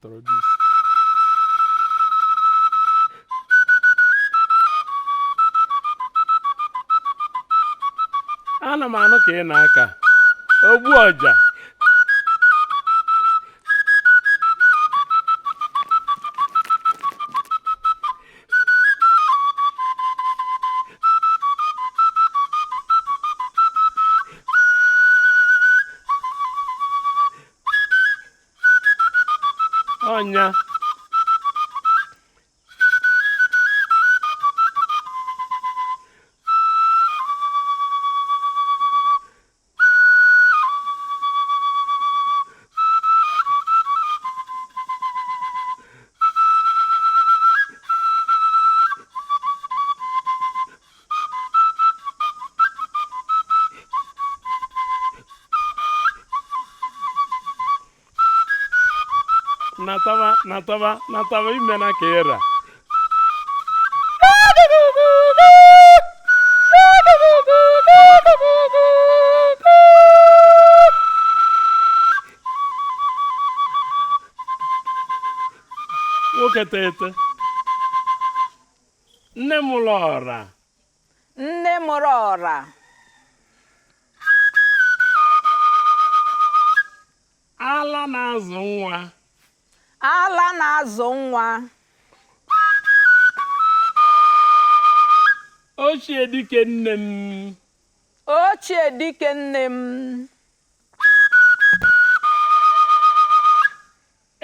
introduce. Ana m anụ ka ị na-aka ogbu ọja. Ọnya nataba imena ka ịra. Nwoke tete nne mụrụ ọra. Nne mụrụ ọra. Ala na-azụ nwa. Ala na-azụ nwa. Ochie dike nne m. Ochie dike nne m.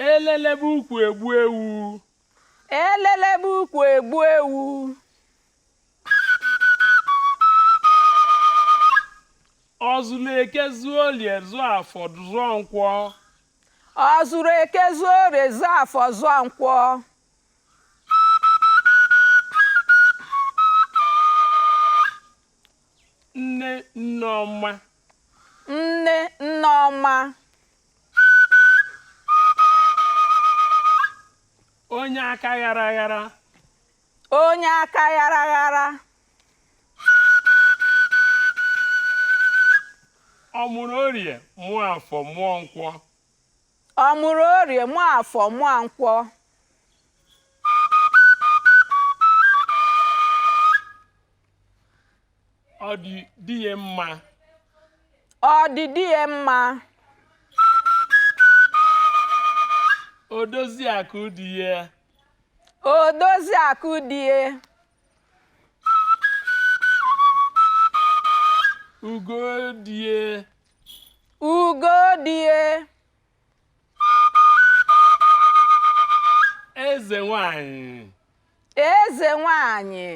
Elelebe ukwu egbu ewu. Elelebe ukwu egbu ewu. Ọzụlụ eke zuo olie zụọ afọ zụọ nkwọ. Ọ zụrụ eke zuo orie zụọ afọ zụọ nkwọ. Nne Nneọma. Nne Nneọma. Onye aka ghara ghara. Onye aka ghara ghara. Ọ mụrụ orie mụọ afọ mụọ nkwọ. Ọ mụrụ orie mụọ afọ mụọ nkwọ. Ọ dị di ya mma. Ọ dị di ya mma. O dozi akụ di ya. O dozi akụ di ya. Ugo di ya. Ugo di ya. Eze nwanyị. Eze nwanyị.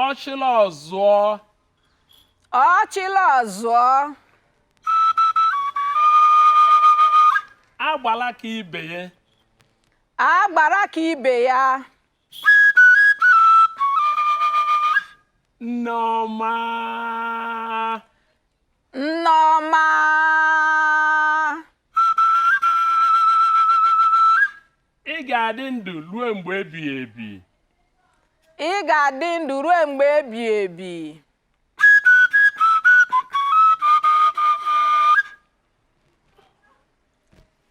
Ọchịla ọzụọ. Ọchịla ọzụọ. Agbala ka ibe ya. Agbara ka ibe ya. Nneọma. Nneọma. Ị ga-adị ndụ ruo mgbe ebighị ebi. Ị ga-adị ndụ ruo mgbe ebighị ebi.